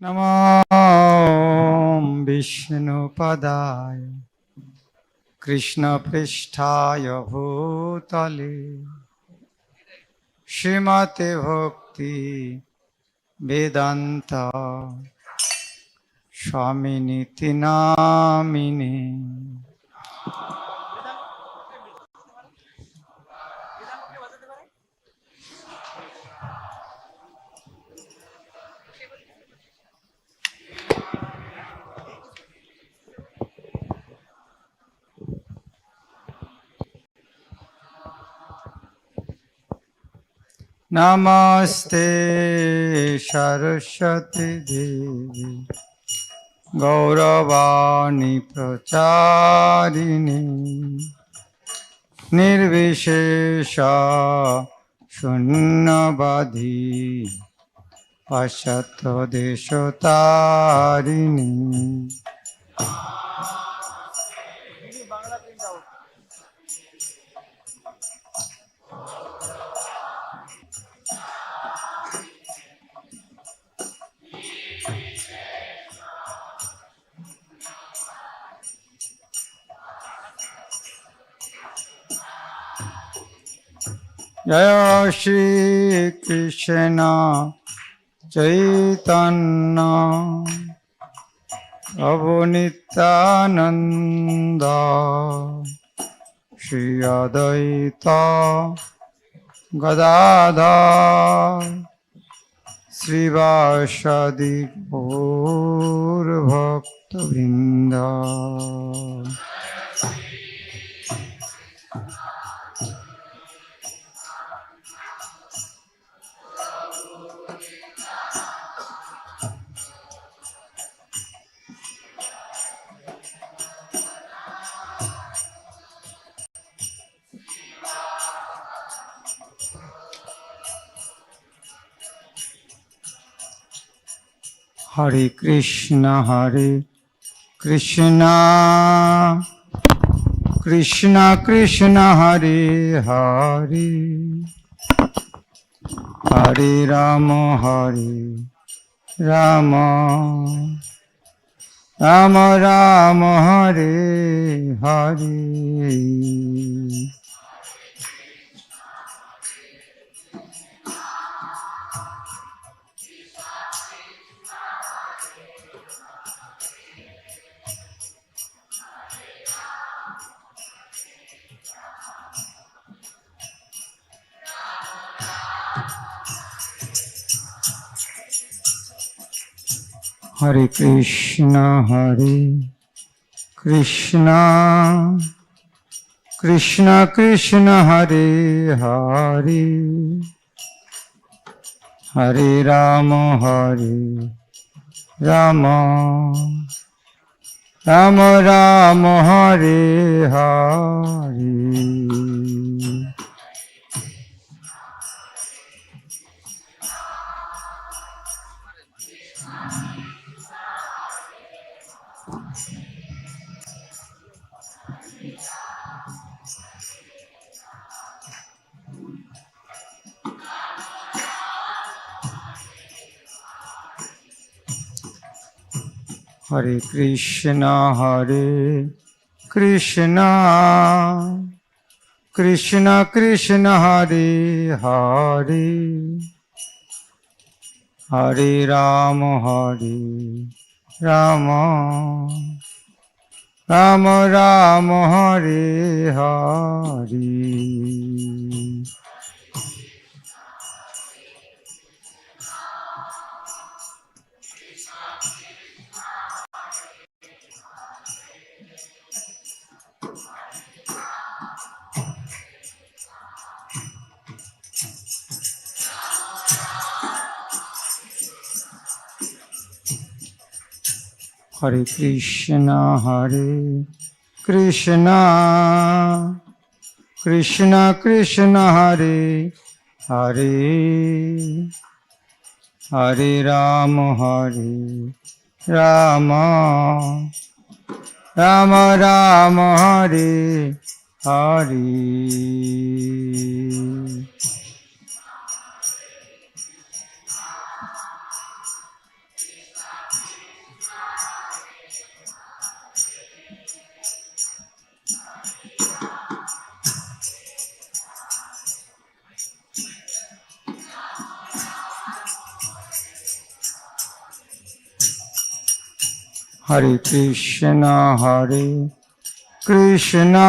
নমো বিষ্ণুপদায় কৃষ্ণপৃষ্ঠায় ভূতলে শ্রীমতে ভক্তি বেদান্ত স্বামিনীতি নামিনে। নমস্তে সরস্বতী দেবী গৌরবাণী প্রচারিণী নির্বিশেষ শূন্যবাদী পাশ্চাত্য দেশতারিণী। জয় শ্রী কৃষ্ণ চৈতন্য প্রভু নিত্যানন্দ শ্রী অদ্বৈত গদাধর শ্রীবাসাদি গৌরভক্তবৃন্দ। হরে কৃষ্ণ কৃষ্ণ কৃষ্ণ হরে হরে হরে রাম রাম রাম হরে হরে। হরে কৃষ্ণ কৃষ্ণ কৃষ্ণ হরে হরে হরে রাম রাম রাম হরে হরে। হরে কৃষ্ণ কৃষ্ণ কৃষ্ণ হরে হরে হরে রাম রাম রাম হরে হরে। হরে Krishna Krishna Krishna Hare Hare Hare Ram Ram Ram Hare Hare. Hare Krishna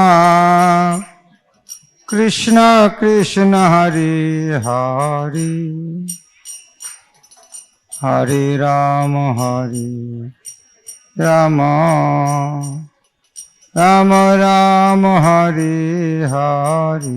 Krishna Krishna Hare Hare Hare Rama Rama Rama Hare Hare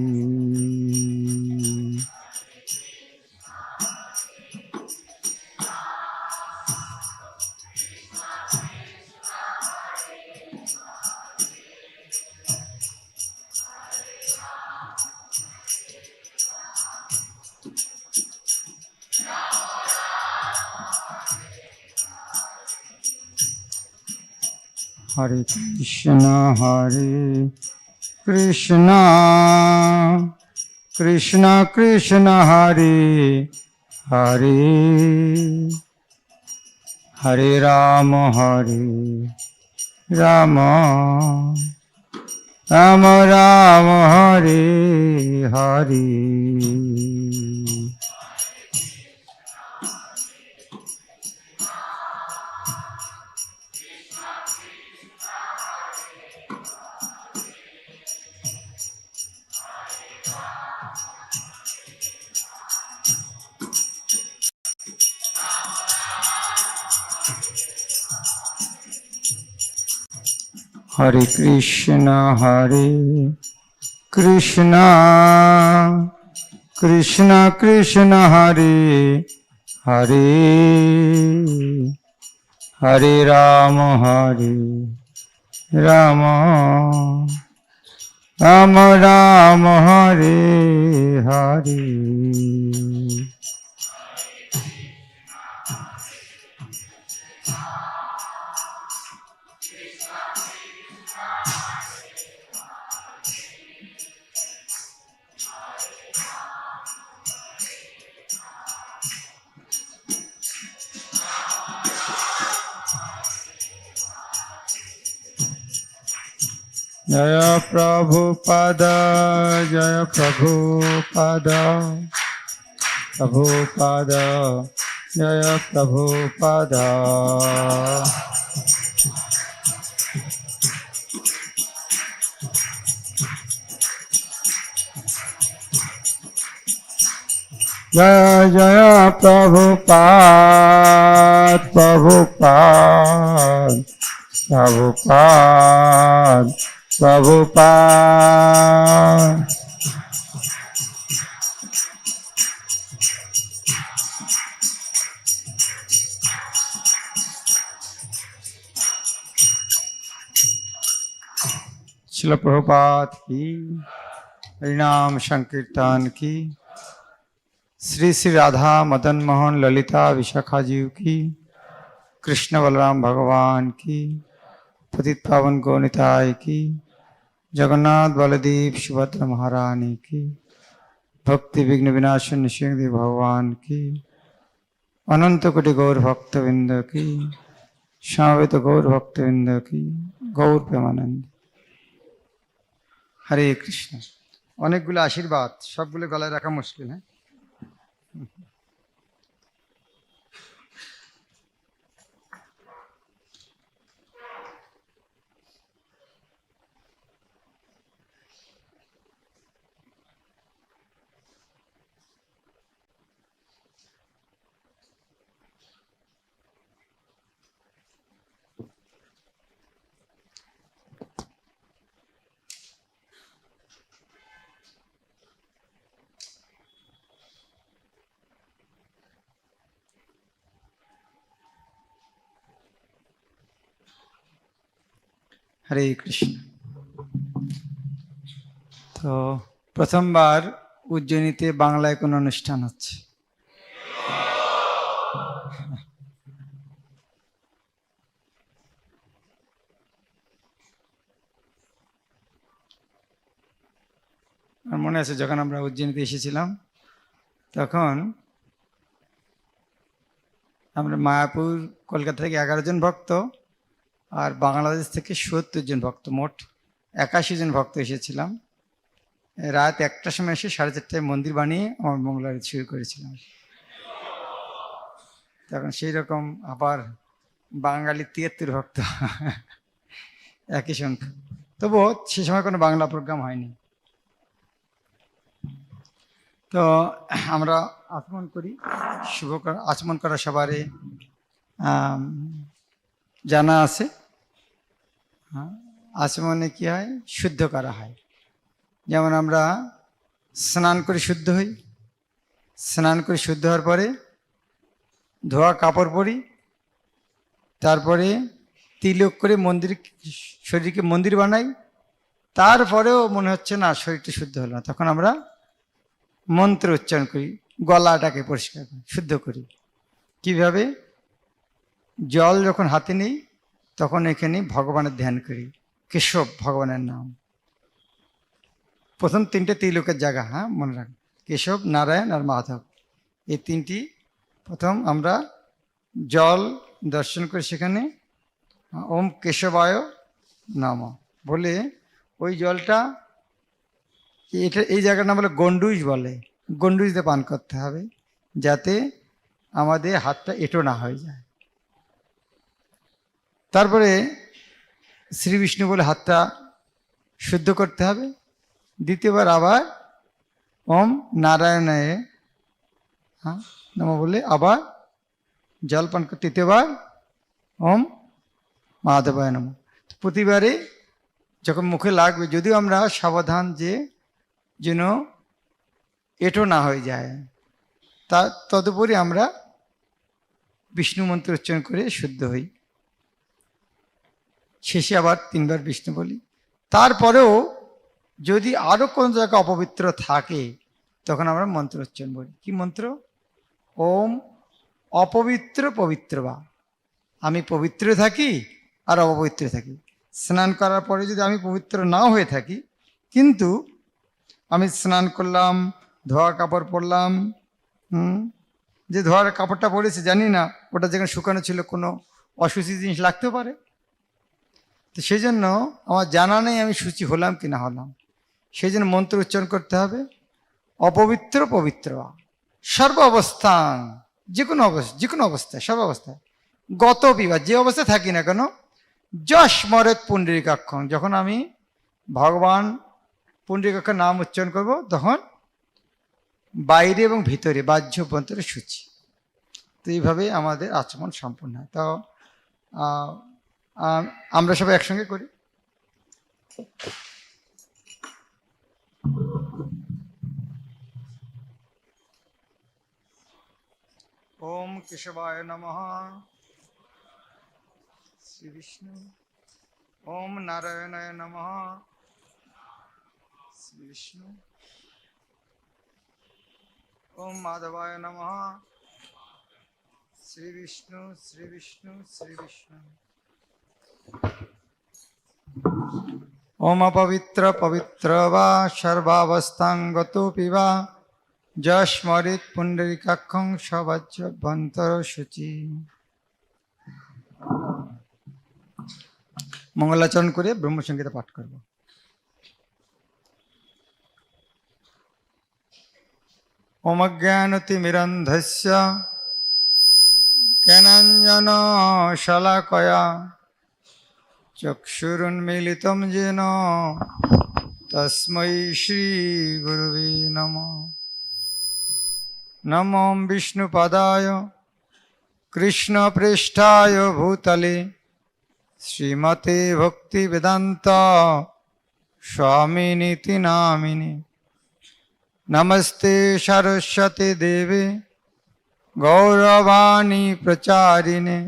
Hare Krishna Krishna Krishna Hare Hare Hare Rama Rama Rama Hare Hare Hare Krishna Krishna Krishna Hare Hare Hare Rama Rama Rama Hare Hare Jaya Prabhupada Jaya Prabhupada Jaya Prabhupada Jaya Prabhupada Srila Prabhupada ki Harinam Sankirtan ki Sri Sri Radha Madan Mohan Lalita Vishakha Ji ki Krishna Balaram Bhagavan ki पतित पावन गौनिताय की जगन्नाथ बलदेव सुभद्रा महारानी की भक्ति विघ्न विनाशन नृसिंहदेव भगवान की अनंत कोटि गौर भक्तवृंद की समवेत गौर भक्तवृंद की गौर प्रेमानंद हरे कृष्ण অনেকগুলো আশীর্বাদ সবগুলো গলায় রাখা মুশকিল হ্যাঁ হরে কৃষ্ণ তো প্রথমবার উজ্জয়িনীতে বাংলায় কোনো অনুষ্ঠান হচ্ছে আমার মনে আছে যখন আমরা উজ্জয়িনীতে এসেছিলাম তখন আমরা মায়াপুর কলকাতা থেকে 11 জন ভক্ত আর বাংলাদেশ থেকে ৭০ জন ভক্ত মোট ৮১ জন ভক্ত এসেছিলাম রাত ১টার সময় এসে ৪:৩০টায় মন্দির বানিয়ে আমার মঙ্গলারতি শুরু করেছিলাম তখন সেই রকম আবার বাঙালি 73 ভক্ত, একই সংখ্যা। তবুও সে সময় কোনো বাংলা প্রোগ্রাম হয়নি। তো আমরা আচমন করি, শুভ আচমন করা সবারই জানা আছে। আচমনে কি হয়? শুদ্ধ করা হয়। যেমন আমরা স্নান করে শুদ্ধ হই, স্নান করে শুদ্ধ হওয়ার পরে ধোয়া কাপড় পরি, তারপরে তিলক করে মন্দির, শরীরকে মন্দির বানাই। তারপরেও মনে হচ্ছে না শরীরটা শুদ্ধ হলো না, তখন আমরা মন্ত্র উচ্চারণ করি, গলাটাকে পরিষ্কার করি, শুদ্ধ করি। কিভাবে? জল যখন হাতে নিই তখন এখানে ভগবানের ধ্যান করি, কেশব ভগবানের নাম। প্রথম 3টে তিলকের জায়গা, হ্যাঁ মনে রাখ, কেশব, নারায়ণ আর মাধব, এই 3টি প্রথম আমরা জল দর্শন করি। সেখানে ওম কেশবায় নমঃ বলে ওই জলটা, এটা এই জায়গার নাম বলে গন্ডুজ বলে, গন্ডুজ দিয়ে পান করতে হবে, যাতে আমাদের হাতটা এঁটো না হয়ে যায়। তারপরে শ্রী বিষ্ণু বলে হাতটা শুদ্ধ করতে হবে। দ্বিতীয়বার আবার ওম নারায়ণায় নমঃ বলে আবার জল পান করতে, তৃতীয়বার ওম মাধবায় নমঃ। প্রতিবারে যখন মুখে লাগবে, যদিও আমরা সাবধান যে যেন এঁটো না হয়ে যায়, তদুপরি আমরা বিষ্ণু মন্ত্র উচ্চারণ করে শুদ্ধ হই। শেষে আবার 3বার বিষ্ণু বলি। তারপরেও যদি আরো কোন জায়গা অপবিত্র থাকে তখন আমরা মন্ত্র উচ্চারণ করি। কি মন্ত্র? ওম অপবিত্র পবিত্র বা। আমি পবিত্র থাকি আর অপবিত্র থাকি। স্নান করার পরে যদি আমি পবিত্র নাও হয়ে থাকি, কিন্তু আমি স্নান করলাম, ধোয়া কাপড় পরলাম, যে ধোয়ার কাপড়টা পরেছি জানি না ওটা যেখানে শুকানো ছিল কোনো অশুচি জিনিস লাগতেও পারে। তো সেই জন্য আমার জানা নেই আমি শুচি হলাম কি না হলাম, সেই জন্য মন্ত্র উচ্চারণ করতে হবে অপবিত্র পবিত্র সর্ব অবস্থান, যে কোনো অবস্থায়, সর্ব অবস্থায়, গত বিবাহ, যে অবস্থায় থাকি না কেন, যশ মরেত পুণ্ডরীকাক্ষং, যখন আমি ভগবান পুণ্ডরীকাক্ষের নাম উচ্চারণ করব তখন বাইরে এবং ভিতরে, বাহ্য অভ্যন্তরে শুচি। তো এইভাবে আমাদের আচমন সম্পূর্ণ হয়। তো আমরা সবাই একসঙ্গে করি। ওম কেশবায় নমঃ, শ্রী বিষ্ণু। ওম নারায়ণায় নমঃ, শ্রী বিষ্ণু। ওম মাধবায় নমঃ, শ্রী বিষ্ণু শ্রী বিষ্ণু শ্রী বিষ্ণু। ওম অপবিত্র পবিত্র বা সর্বাবস্থাঙ্গতোপি বা যস্মরিত পুণ্ডরীকাক্ষং সবাজ্যভ্যন্তর শুচি। মঙ্গলাচরণ করে ব্রহ্মসংগীতা পাঠ করব। ওম অজ্ঞানতিমিরন্ধস্য জ্ঞানাঞ্জন শলাকয়া চক্ষুরুন্মীলিতং येन তস্मै শ্রী গুরুবে নমঃ। নমো বিষ্ণুপদায় কৃষ্ণপৃষ্ঠায় ভূতলে শ্রীমতে ভক্তিবেদান্ত স্বামিনীতি নামিনে। নমস্তে সরস্বতী দেবে গৌরবাণী প্রচারিণে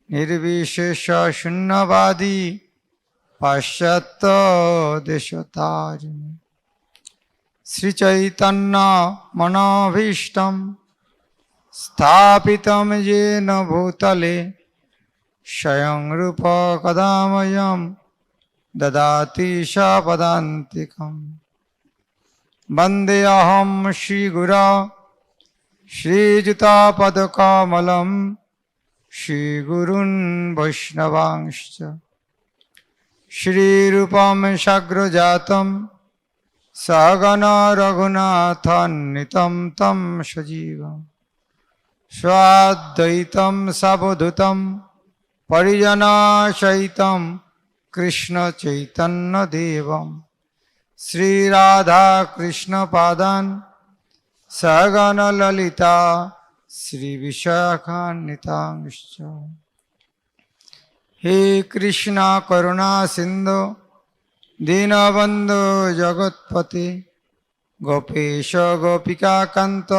নির্বিশেষ শূন্যবাদী পাশ্চাত্য দেশতারিণে। শ্রীচৈতন্য মনোভীষ্টং স্থাপিতং येन ভূতলে স্বয়ং রূপ কদাময়ং দদাতি স্বপদান্তিকং। বন্দেऽহং শ্রীগুরো শ্রীযুতাপদকমলং শ্রীগুরুन् বৈষ্ণবাংশ্চ। শ্রীরূপং সাগ্রজাতং সগণ রঘুনাথান্বিतं तं সজীবং স্বাদ্বৈतं সাবধূतं परिजना सहितं कृष्ण चैतन्य देवं श्री राधा कृष्ण पादान् सगण ललिता श्री विशाखान्वितांश्च। हे कृष्णा करुणा सिंधु दीनबंधु जगत्पते गोपेश गोपिका कांत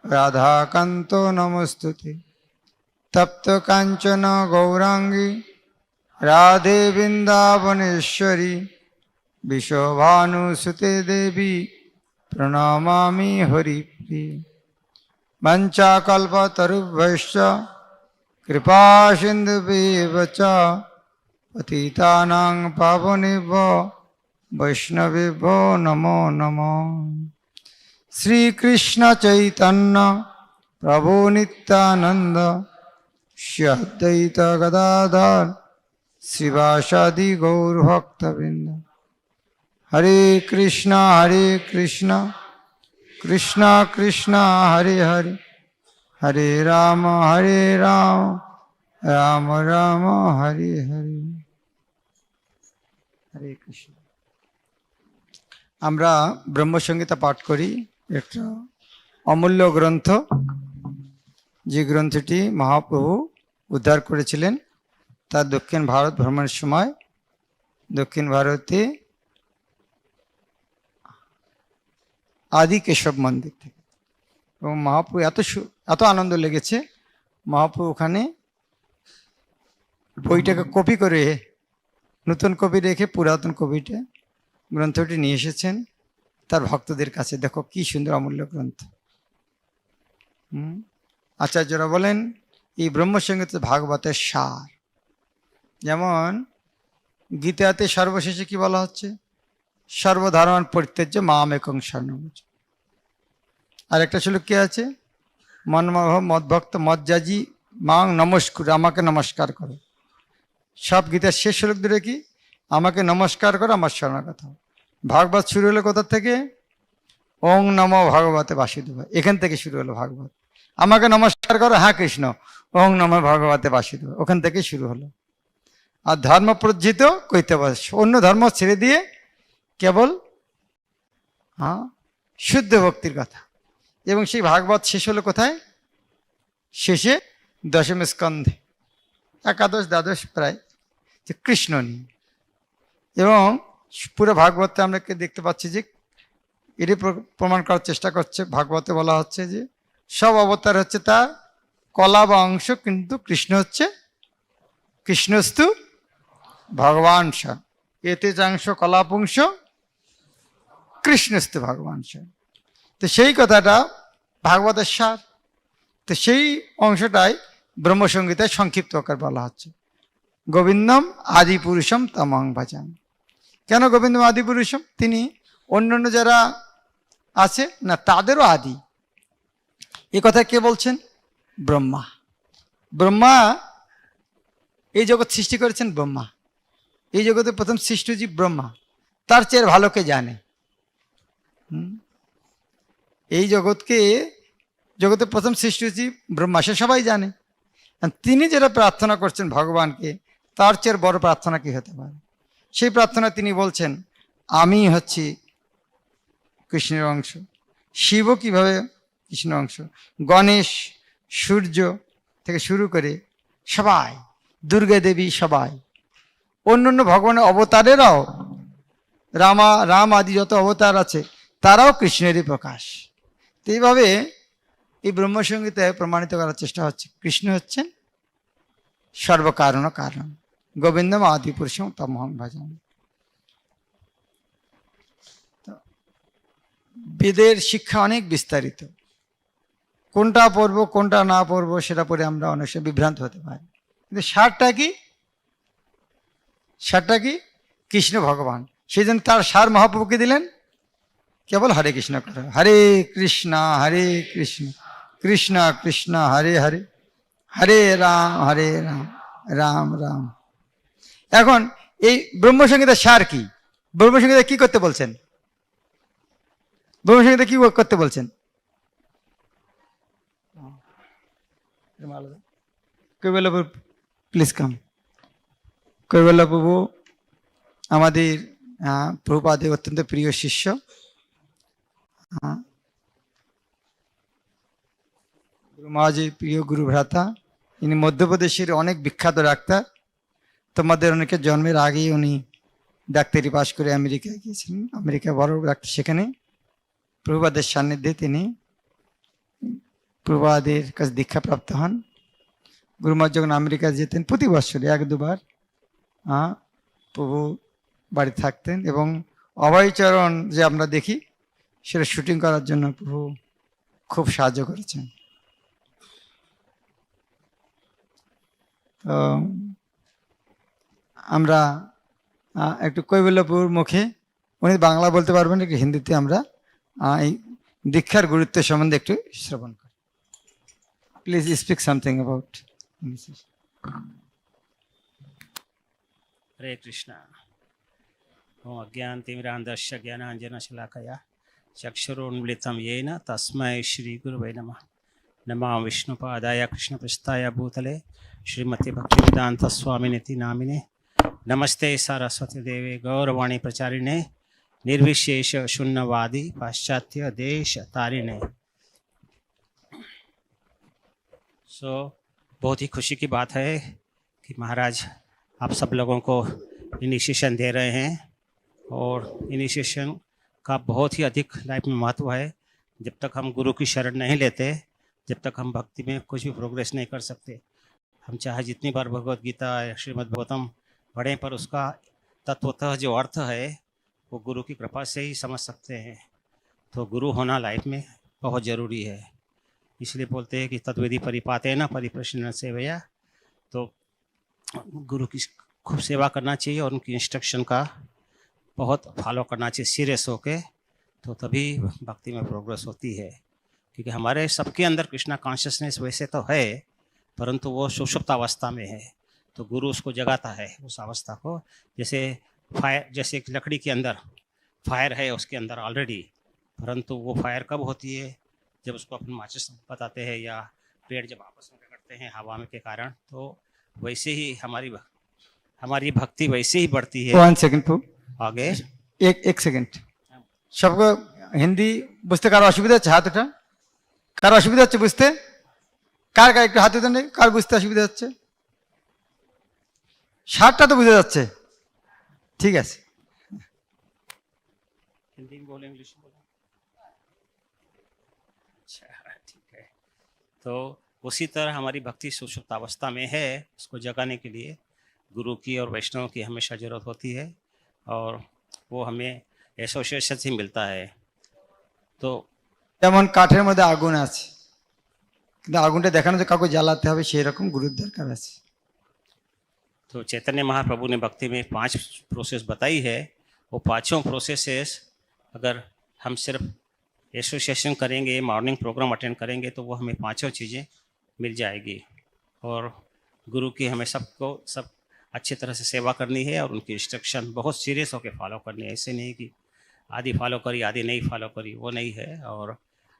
राधा कांतो नमस्तुते। तप्त कांचन गौरांगी राधे वृंदावनेश्वरी विश्वभानुसुते देवी प्रणमामि हरिप्रिये। वंचाकल्पतरुभ्यश्च कृपा सिन्धुभ्येव च पतितानां पावनेभ्यो वैष्णवेभ्यो नमो नमः। श्री कृष्ण चैतन्य प्रभु नित्यानंद श्री अद्वैत गदाधर श्रीवासादि गौरभक्तवृंद। हरे कृष्णा कृष्णा कृष्णा हरे हरे हरे राम राम राम हरे हरे। हरे कृष्ण। আমরা ব্রহ্মসংহিতা পাঠ করি, একটা অমূল্য গ্রন্থ, যে গ্রন্থটি মহাপ্রভু উদ্ধার করেছিলেন তার দক্ষিণ ভারত ভ্রমণের সময়। দক্ষিণ ভারতে আদি কেশব মন্দির থেকে। এবং মহাপ্রভু এত আনন্দ লেগেছে, মহাপ্রভু ওখানে বইটাকে কপি করে, নতুন কপি রেখে পুরাতন কপিটা গ্রন্থটি নিয়ে এসেছেন তার ভক্তদের কাছে। দেখো কি সুন্দর অমূল্য গ্রন্থ। আচার্যরা বলেন এই ব্রহ্মসংহিতা ভাগবতের সার। যেমন গীতাতে সর্বশেষে কি বলা হচ্ছে? সর্বধর্ম পরিত্যাজ্য মাম একং শরণং ব্রজ। আর একটা শ্লোক কি আছে? মদভক্ত মজ্জাজি মাং নমস্কুর, আমাকে নমস্কার করো। সব গীতার শেষ শ্লোক ধরে কি? আমাকে নমস্কার করো, আমার শরণাগত হও। ভাগবত শুরু হলো কোথা থেকে? ওং নমো ভগবতে বাসুদেব, এখান থেকে শুরু হলো ভাগবত। আমাকে নমস্কার করো, হ্যাঁ কৃষ্ণ, ওং নমো ভগবতে বাসুদেব, ওখান থেকে শুরু হলো। আর ধর্ম প্রজ্জিত কৈতবাস, অন্য ধর্ম ছেড়ে দিয়ে কেবল শুদ্ধ ভক্তির কথা। এবং সেই ভাগবত শেষ হলো কোথায়? শেষে দশম স্কন্ধে, একাদশ দ্বাদশ প্রায়, যে কৃষ্ণ নিয়ে। এবং পুরো ভাগবতে আমরা দেখতে পাচ্ছি যে এটি প্রমাণ করার চেষ্টা করছে। ভাগবতে বলা হচ্ছে যে সব অবতার হচ্ছে তার কলা বা অংশ, কিন্তু কৃষ্ণ হচ্ছে কৃষ্ণস্তু ভগবান স এতে চাংশ কলাপুংশ কৃষ্ণস্তু ভগবান স। তো সেই কথাটা ভাগবতের সার। তো সেই অংশটাই ব্রহ্মসংহিতায় সংক্ষিপ্ত আকার বলা হচ্ছে। গোবিন্দম আদি পুরুষম তমং ভজাম। কেন গোবিন্দম আদি পুরুষম? তিনি অন্যান্য যারা আছে না তাদেরও আদি। এ কথা কে বলছেন? ব্রহ্মা। ব্রহ্মা এই জগৎ সৃষ্টি করেছেন ব্রহ্মা। এই জগতে প্রথম সৃষ্টজীব ব্রহ্মা, তার চেয়ে ভালো কে জানে? এই জগতে প্রথম সৃষ্টজীব ব্রহ্মা, সে সবাই জানে। তিনি যেটা প্রার্থনা করছেন ভগবানকে, তার চেয়ে বড় প্রার্থনা কি হতে পারে? সেই প্রার্থনা তিনি বলছেন আমি হচ্ছি কৃষ্ণের অংশ। শিব কিভাবে কৃষ্ণের অংশ? গণেশ, সূর্য থেকে শুরু করে সবাই, দুর্গা দেবী, সবাই, অন্যান্য ভগবানের অবতারেরাও, রাম আদি যত অবতার আছে তারাও কৃষ্ণেরই প্রকাশ। তো এইভাবে এই ব্রহ্মসংহিতায় প্রমাণিত করার চেষ্টা হচ্ছে কৃষ্ণ হচ্ছেন সর্বকারণ কারণ। গোবিন্দম আদি পুরুষম তমহং ভজাম। বেদের শিক্ষা অনেক বিস্তারিত। কোনটা পড়বো কোনটা না পড়বো সেটা পড়ে আমরা অনেক সময় বিভ্রান্ত হতে পারি। কিন্তু সারটা কি? কৃষ্ণ ভগবান। সেই জন্য তার সার মহাপ্রভুকে দিলেন, কেবল হরে কৃষ্ণ করে, হরে কৃষ্ণ কৃষ্ণ কৃষ্ণ হরে হরে, হরে রাম রাম রাম। এখন এই ব্রহ্মসংহিতার সার কি? ব্রহ্মসংহিতা কি করতে বলছেন? ব্রহ্মসংহিতা কি করতে বলছেন? কেউ বলে প্লিজ কাম। কৈবল্য প্রভু আমাদের প্রভুপাদের অত্যন্ত প্রিয় শিষ্য। গুরু মহারাজের প্রিয় গুরু ভ্রাতা। ইনি মধ্যপ্রদেশের অনেক বিখ্যাত ডাক্তার। তোমাদের অনেকের জন্মের আগেই উনি ডাক্তারি পাশ করে আমেরিকায় গিয়েছিলেন। আমেরিকায় বড় ডাক্তার, সেখানে প্রভুপাদের সান্নিধ্যে তিনি প্রভুপাদের কাছে দীক্ষাপ্রাপ্ত হন। গুরু মহারাজ যখন আমেরিকা যেতেন প্রতি বছর 1-2 বার প্রভু বাড়ি থাকতেন, এবং অভয়চরণ যে আমরা দেখি সেটা শুটিং করার জন্য প্রভু খুব সাহায্য করেছেন। তো আমরা একটু কৈবল্যপুর মুখে, উনি বাংলা বলতে পারবেন, একটু হিন্দিতে আমরা এই দীক্ষার গুরুত্ব সম্বন্ধে একটু শ্রবণ করি। Please speak something about. Hare Krishna. ओम अज्ञानतिमिरान्धस्य ज्ञानाञ्जनशलाकया चक्षुरुन्मिलितं येन तस्मै श्रीगुरुवे नमः। नमामि विष्णुपादाय कृष्णपृष्ठाय भूतले श्रीमती भक्तिवेदान्तस्वामिनिति नामिने। नमस्ते सरस्वती देवे गौरवाणी प्रचारिणे निर्विशेष शून्यवादी पाश्चात्य देश तारिणे। बहुत ही खुशी की बात है कि महाराज आप सब लोगों को इनिशिएशन दे रहे हैं, और इनिशिएशन का बहुत ही अधिक लाइफ में महत्व है। जब तक हम गुरु की शरण नहीं लेते, जब तक हम भक्ति में कुछ भी प्रोग्रेस नहीं कर सकते। हम चाहे जितनी बार भगवत गीता या श्रीमद् भागवतम पढ़ें, पर उसका तत्वतः जो अर्थ है वो गुरु की कृपा से ही समझ सकते हैं। तो गुरु होना लाइफ में बहुत ज़रूरी है। इसलिए बोलते हैं कि तद्विधि परिपाते न परिप्रश्न सेवया। तो गुरु की खूब सेवा करना चाहिए और उनकी इंस्ट्रक्शन का बहुत फॉलो करना चाहिए सीरियस होके, तो तभी भक्ति में प्रोग्रेस होती है। क्योंकि हमारे सबके अंदर कृष्णा कॉन्शियसनेस वैसे तो है, परंतु वो सुषुप्त अवस्था में है। तो गुरु उसको जगाता है उस अवस्था को। जैसे फायर, जैसे एक लकड़ी के अंदर फायर है उसके अंदर ऑलरेडी, परंतु वो फायर कब होती है? जब उसको अपन माचिस बताते हैं या पेड़ जब आपस में रगड़ते हैं हवा में के कारण। तो वैसे ही हमारी भक्ति वैसे ही बढ़ती है। 1 सेकंड आगे एक सेकंड। सबको हिंदी বুঝতে কার অসুবিধা হচ্ছে? হাত ওঠা। কার অসুবিধা হচ্ছে বুঝতে? কার কার একটু হাত ওঠান। কার বুঝতে অসুবিধা হচ্ছে? 60টা তো বুঝে যাচ্ছে। ঠিক আছে, हिंदी में बोले इंग्लिश में बोले? अच्छा ठीक है। तो उसी तरह हमारी भक्ति सुषुप्त अवस्था में है, उसको जगाने के लिए गुरु की और वैष्णव की हमेशा ज़रूरत होती है, और वो हमें एसोसिएशन से मिलता है। तो যেমন কাঠের মধ্যে আগুন আছে, কিন্তু আগুনটা দেখানো যে কাউকে জ্বালাতে হবে, সেই রকম গুরুর দরকার আছে। तो चैतन्य महाप्रभु ने भक्ति में 5 प्रोसेस बताई है। वो पांचों प्रोसेसेस अगर हम सिर्फ एसोसिएशन करेंगे, मॉर्निंग प्रोग्राम अटेंड करेंगे, तो वो हमें पांचों चीज़ें मिल जाएगी। और गुरु की हमें सबको सब अच्छी तरह से सेवा करनी है, और उनकी इंस्ट्रक्शन बहुत सीरियस होकर फॉलो करनी है। ऐसे नहीं कि आधी फॉलो करी आधी नहीं फॉलो करी, वो नहीं है। और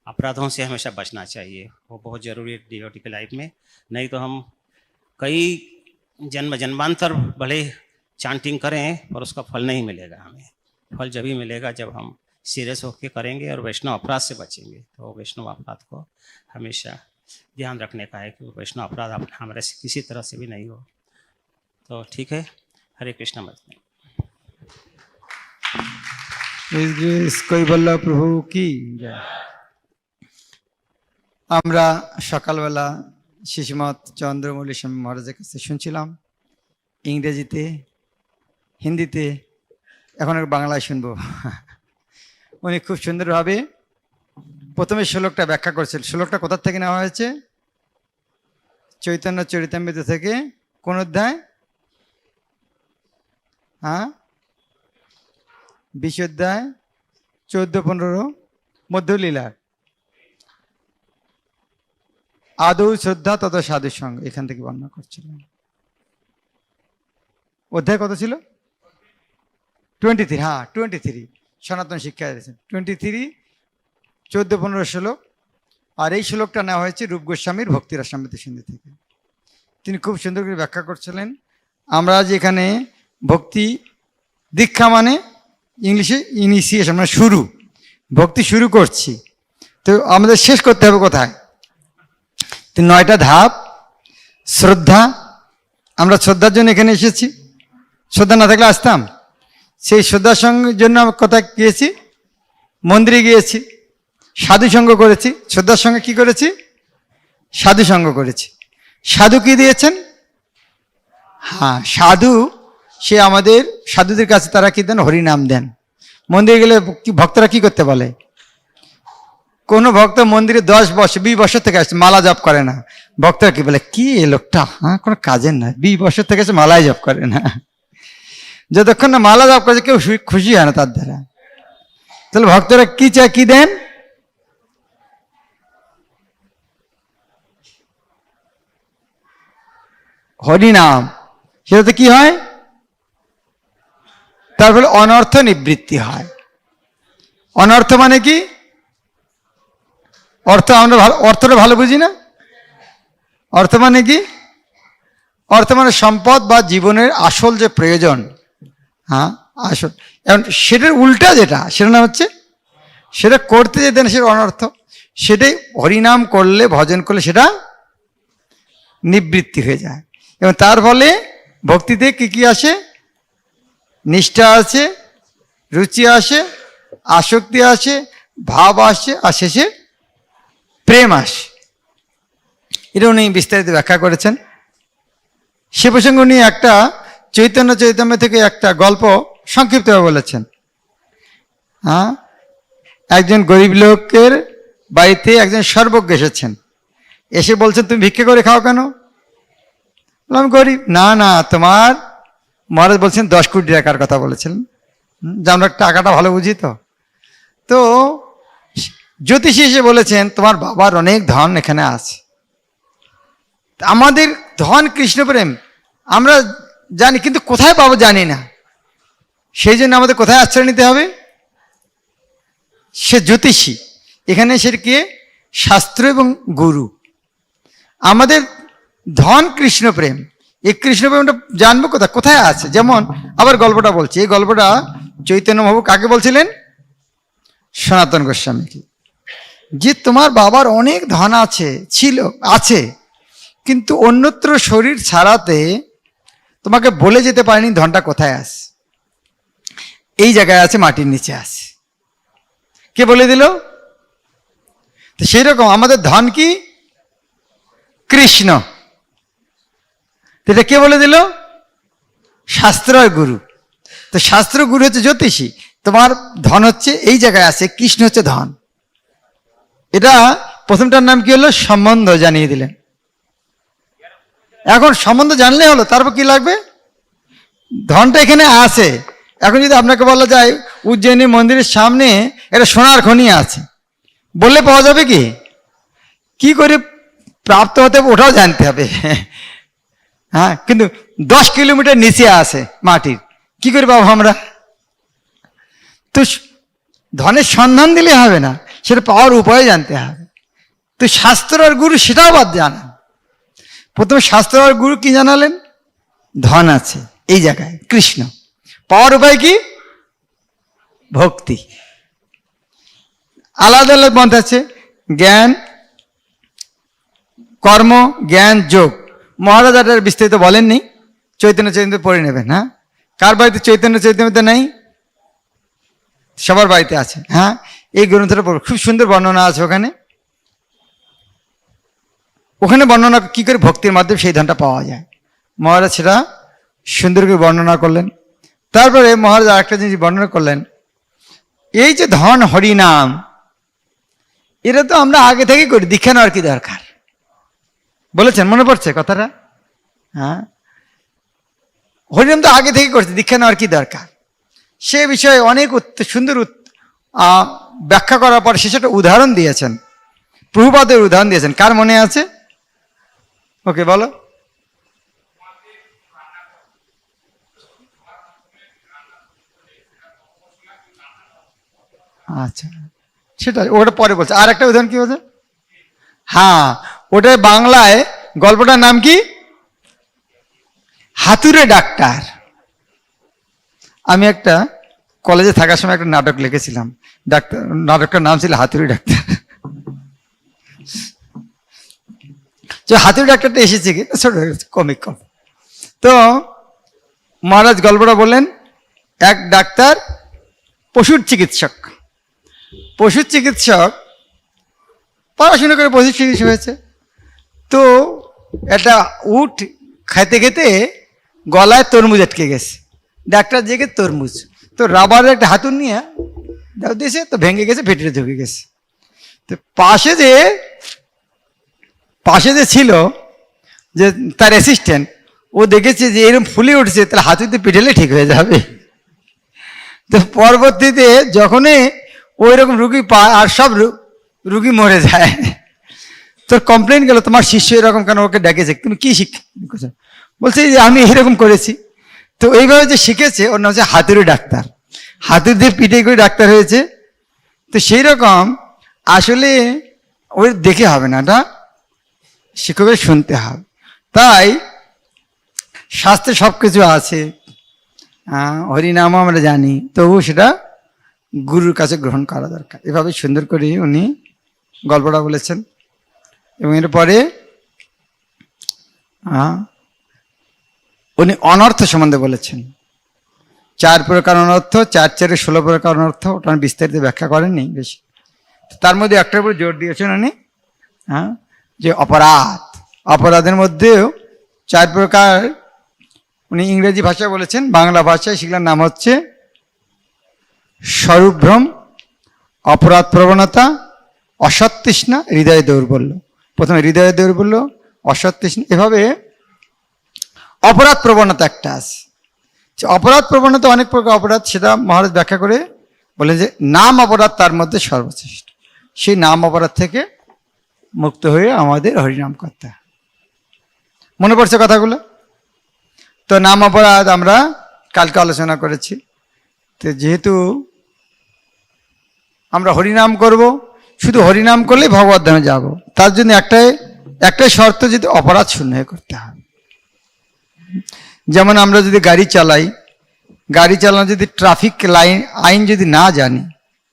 अपराधों से हमेशा बचना चाहिए, वो बहुत ज़रूरी है डिवोटी की लाइफ में। नहीं तो हम कई जन्मांतर भले चांटिंग करें, पर उसका फल नहीं मिलेगा हमें। फल जब ही मिलेगा जब हम सीरियस होकर करेंगे और वैष्णव अपराध से बचेंगे। तो वैष्णव अपराध को हमेशा ध्यान रखने का है कि वैष्णव अपराध हमारे से किसी तरह से भी नहीं हो। तो ठीक है, हरे कृष्णा मत। কৈবল্য প্রভু কি জয়। আমরা সকালবেলা শিশুমত চন্দ্রমৌলি স্বামী মহারাজের কাছে শুনছিলাম ইংরেজিতে, হিন্দিতে, এখন আর বাংলায় শুনবো। উনি খুব সুন্দরভাবে প্রথমে শ্লোকটা ব্যাখ্যা করেছেন। শ্লোকটা কোথা থেকে নেওয়া হয়েছে? চৈতন্য চরিতামৃত থেকে। কোন অধ্যায়? 20 অধ্যায় 14-15 মধ্যলীলা। আদৌ শ্রদ্ধা তত সাধু সঙ্গ, এখান থেকে বর্ণনা করছিলেন। অধ্যায় কত ছিল? 23। 23 সনাতন শিক্ষা 23 14-15 শ্লোক। আর এই শ্লোকটা নেওয়া হয়েছে রূপ গোস্বামীর ভক্তি রসামৃত সিন্ধু থেকে। তিনি খুব সুন্দর করে ব্যাখ্যা করছিলেন। আমরা আজ এখানে ভক্তি দীক্ষা মানে ইংলিশে ইনিশিয়েশন মানে শুরু, ভক্তি শুরু করছি। তো আমাদের শেষ করতে হবে কোথায়? তো 9টা ধাপ। শ্রদ্ধা, আমরা শ্রদ্ধার জন্য এখানে এসেছি, শ্রদ্ধা না থাকলে আসতাম? সেই শ্রদ্ধার সঙ্গে জন্য আমরা কোথায় গিয়েছি? মন্দিরে গিয়েছি, সাধু সঙ্গ করেছি। শ্রদ্ধার সঙ্গে কি করেছি? সাধু সঙ্গ করেছি। সাধু কি দিয়েছেন? হ্যাঁ, সাধু সে আমাদের সাধুদের কাছে তারা কি দেন? হরিনাম দেন। মন্দিরে গেলে ভক্তরা কি করতে বলে? কোনো ভক্ত মন্দিরে 10 বছর 20 বছর থেকে আসছে, মালা জপ করে না। ভক্তরা কি বলে? কি এ লোকটা, হ্যাঁ কোনো কাজের না, 20 বছর থেকে এসে মালাই জপ করে না। যতক্ষণ না মালা জপ করে কেউ খুশি হয় না তার দ্বারা। তাহলে ভক্তরা কি চায়, কি দেন? হরিনাম। সেটাতে কি হয়? তারপরে অনর্থ নিবৃত্তি হয়। অনর্থ মানে কি? অর্থ আমরা অর্থটা ভালো বুঝি না। অর্থ মানে কি? অর্থ মানে সম্পদ বা জীবনের আসল যে প্রয়োজন, হ্যাঁ আসল। এখন সেটার উল্টা যেটা, সেটা না হচ্ছে সেটা করতে যেতেন সেটা অনর্থ। সেটাই হরিনাম করলে, ভজন করলে সেটা নিবৃত্তি হয়ে যায়। এবং তার ফলে ভক্তিতে কি কি আসে? নিষ্ঠা আসে, রুচি আসে, আসক্তি আসে, ভাব আসে, আর শেষে প্রেম আসে। এটা উনি বিস্তারিত ব্যাখ্যা করেছেন। সে প্রসঙ্গে উনি একটা চৈতন্য থেকে একটা গল্প সংক্ষিপ্তভাবে বলেছেন। হ্যাঁ, একজন গরিব লোকের বাড়িতে একজন সর্বজ্ঞ এসেছেন। এসে বলছেন, তুমি ভিক্ষে করে খাও কেন? বললাম গরিব। না না, তোমার মহারাজ বলছেন 10 কোটি টাকার কথা বলেছিলেন, যে আমরা টাকাটা ভালো বুঝি। তো জ্যোতিষী এসে বলেছেন, তোমার বাবার অনেক ধন এখানে আছে। আমাদের ধন কৃষ্ণপ্রেম আমরা জানি, কিন্তু কোথায় পাবো জানি না। সেই জন্য আমাদের কোথায় আশ্রয় নিতে হবে? সে জ্যোতিষী, এখানে সে কে? শাস্ত্র এবং গুরু। আমাদের ধন কৃষ্ণপ্রেম। এই কৃষ্ণপ্রেমটা জানবো কোথায়, কোথায় আছে? যেমন আবার গল্পটা বলছি, এই গল্পটা চৈতন্য মহাপ্রভু কাকে বলছিলেন? সনাতন গোস্বামীকে। যে তোমার বাবার অনেক ধন আছে, আছে, কিন্তু অন্যত্র শরীর ছাড়াতে তোমাকে বলে যেতে পারেনি ধনটা কোথায় আছে। এই জায়গায় আছে, মাটির নিচে আছে। কে বলে দিল? তো সেই রকম আমাদের ধন কি? কৃষ্ণ। এটা কে বলে দিল? শাস্ত্র আর গুরু। তো শাস্ত্র গুরু হচ্ছে জ্যোতিষী, তোমার ধন হচ্ছে এই জায়গায় আছে, কৃষ্ণ হচ্ছে ধন। এটা প্রথমটার নাম কি হলো? সম্বন্ধ জানিয়ে দিলেন। এখন সম্বন্ধ জানলে হলো, তারপর কি লাগবে? ধনটা এখানে আছে। এখন যদি আপনাকে বলা যায় উজ্জয়িনী মন্দিরের সামনে একটা সোনার খনি আছে, বললে পাওয়া যাবে কি? কি করে প্রাপ্ত হতে হবে ওটাও জানতে হবে। হ্যাঁ, কিন্তু 10 কিলোমিটার নিচে আছে মাটির, কি করে পাবো আমরা? তো ধনের সন্ধান দিলে হবে না, সেটা পাওয়ার উপায় জানতে হবে। তো শাস্ত্র আর গুরু সেটাও বাদ জানান। প্রথমে শাস্ত্র আর গুরু কি জানালেন? ধন আছে এই জায়গায়, কৃষ্ণ। পাওয়ার উপায় কি? ভক্তি। আলাদা আলাদা পন্থা আছে, জ্ঞান, কর্ম, জ্ঞান, যোগ। মহারাজ এটার বিস্তারিত বলেননি, চৈতন্য পড়ে নেবেন। হ্যাঁ, কার বাড়িতে চৈতন্য নেই? সবার বাড়িতে আছে। হ্যাঁ, এই গ্রন্থটা পড়ো, খুব সুন্দর বর্ণনা আছে ওখানে। ওখানে বর্ণনা কি করে ভক্তির মাধ্যমে সেই ধনটা পাওয়া যায়, মহারাজ সেটা সুন্দর করে বর্ণনা করলেন। তারপরে মহারাজ আরেকটা জিনিস বর্ণনা করলেন, এই যে ধন হরিনাম, এটা তো আমরা আগে থেকেই করি, দীক্ষা নেওয়ার কি দরকার? বলেছেন, মনে পড়ছে কথাটা? হ্যাঁ, হরিনাম তো আগে থেকে করছে, দীক্ষা নেওয়ার কি দরকার? সে বিষয়ে অনেক সুন্দর ব্যাখ্যা করার পর সে সেটা উদাহরণ দিয়েছেন, প্রভুপাদের উদাহরণ দিয়েছেন। কার মনে আছে? ওকে বলো। আচ্ছা, সেটা ওটা পরে বলছে। আর একটা উদাহরণ কি বলছে? হ্যাঁ, ওটা বাংলায় গল্পটার নাম কি? হাতুড়ে ডাক্তার। আমি একটা কলেজে থাকার সময় একটা নাটক লিখেছিলাম, ডাক্তার, নাটকটার নাম ছিল হাতুড়ে ডাক্তার। যে হাতুড়ে ডাক্তারটা এসেছে কি ছোট কমিক কম। তো মহারাজ গল্পটা বললেন, এক ডাক্তার পশুর চিকিৎসক, পশুর চিকিৎসক পড়াশোনা করে পশুর চিকিৎসক হয়েছে। তো একটা উট খেতে খেতে গলায় তরমুজ আটকে গেছে, ডাক্তার জেগে তরমুজ, তো রাবারের একটা হাতুড় নিয়ে দাও দিয়েছে, তো ভেঙে গেছে, ভেতরে ঢুকে গেছে। তো পাশে যে ছিল যে তার অ্যাসিস্ট্যান্ট, ও দেখেছে যে এরকম ফুলে উঠছে, তাহলে হাতুড়িতে পিটালে ঠিক হয়ে যাবে। তো পরবর্তীতে যখনই ওই রকম রুগী পায় আর সব রুগী মরে যায়, তোর কমপ্লেন গেল তোমার শিষ্য এরকম কেন ওকে ডেকেছে, তুমি কি শিখছো? বলছে যে আমি এরকম করেছি। তো এইভাবে যে শিখেছে ওর নাম হচ্ছে হাতুড়ি ডাক্তার, হাতুড়ি দিয়ে পিটে করে ডাক্তার হয়েছে। তো সেই রকম আসলে ওই দেখে হবে না, এটা শিক্ষকের শুনতে হবে। তাই শাস্ত্রে সব কিছু আছে, হরিনামও আমরা জানি, তবু সেটা গুরুর কাছে গ্রহণ করা দরকার। এভাবে সুন্দর করে উনি গল্পটা বলেছেন। এবং এরপরে উনি অনর্থ সম্বন্ধে বলেছেন, 4 প্রকার অনর্থ, 4 16 প্রকার অনর্থ, ওটা বিস্তারিত ব্যাখ্যা করেননি বেশি। তার মধ্যে একটার উপর জোর দিয়েছেন উনি, যে অপরাধের মধ্যেও 4 প্রকার উনি ইংরেজি ভাষায় বলেছেন, বাংলা ভাষায় সেগুলোর নাম হচ্ছে স্বরূপভ্রম, অপরাধ প্রবণতা, অসৎতৃষ্ণা, হৃদয় দৌর্বল্য। প্রথমে হৃদয় দৌর্বল্য, অসৎতৃষ্ণা, এভাবে অপরাধ প্রবণতা একটা আছে। অপরাধ প্রবণতা অনেক প্রকার অপরাধ, সেটা মহারাজ ব্যাখ্যা করে বলেন যে নাম অপরাধ তার মধ্যে সর্বশ্রেষ্ঠ। সেই নাম অপরাধ থেকে মুক্ত হয়ে আমাদের হরিনাম করতে হয়। মনে পড়ছে কথাগুলো? তো নাম অপরাধ আমরা কালকে আলোচনা করেছি। তো যেহেতু আমরা হরিনাম করব, শুধু হরিনাম করলেই ভগবত ধামে যাব, তার জন্য একটাই শর্ত, যদি অপরাধ শূন্য হয়ে করতে হবে। যেমন আমরা যদি গাড়ি চালানো যদি ট্রাফিক আইন যদি না জানি,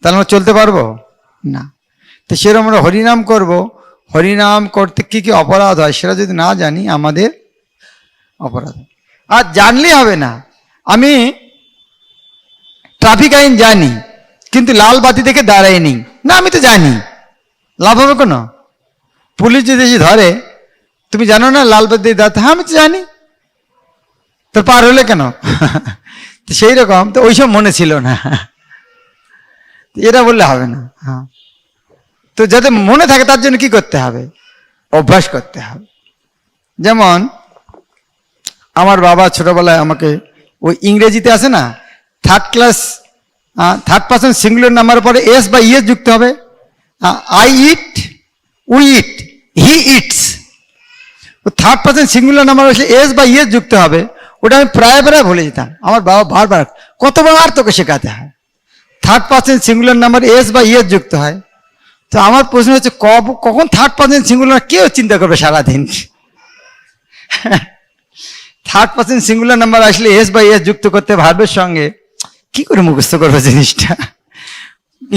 তাহলে আমরা চলতে পারবো না। তো সেরকম আমরা হরিনাম করব, হরিনাম করতে কি কি অপরাধ হয় সেটা যদি না জানি, আমাদের অপরাধ। আর জানলেই হবে না, আমি ট্রাফিক আইন জানি কিন্তু লাল বাতি দেখে দাঁড়ায়নি, না আমি তো জানি, লাভ হবে কোনো? পুলিশ যদি এসে ধরে, তুমি জানো না লাল বাতি দিয়ে দাঁড়াতে, হ্যাঁ আমি তো জানি, তো পার হলে কেন? তো সেই রকম, তো ওইসব মনে ছিল না, এটা বললে হবে না। হ্যাঁ, তো যাতে মনে থাকে তার জন্য কি করতে হবে? অভ্যাস করতে হবে। যেমন আমার বাবা ছোটবেলায় আমাকে ওই ইংরেজিতে আছে না, থার্ড পার্সন সিঙ্গুলার নাম্বারের পরে এস বা ইএস যুক্ত হবে। I eat, we eat, he eats. Third person singular number হচ্ছে এস বা ইএস যুক্ত হবে, ওটা আমি প্রায় ভুলে যেতাম। আমার বাবা বারবার, কতবার তোকে শেখাতে হয়, third person singular number S বা ইএস যুক্ত হয়। তো আমার প্রশ্ন হচ্ছে, কখন থার্ড পার্সন সিঙ্গুলার কেউ চিন্তা করবে সারাদিন? থার্ড পার্সন সিঙ্গুলার নাম্বার আসলে এস বা ইএস যুক্ত করতে ভার্বের সঙ্গে, কি করে মুখস্থ করবে জিনিসটা?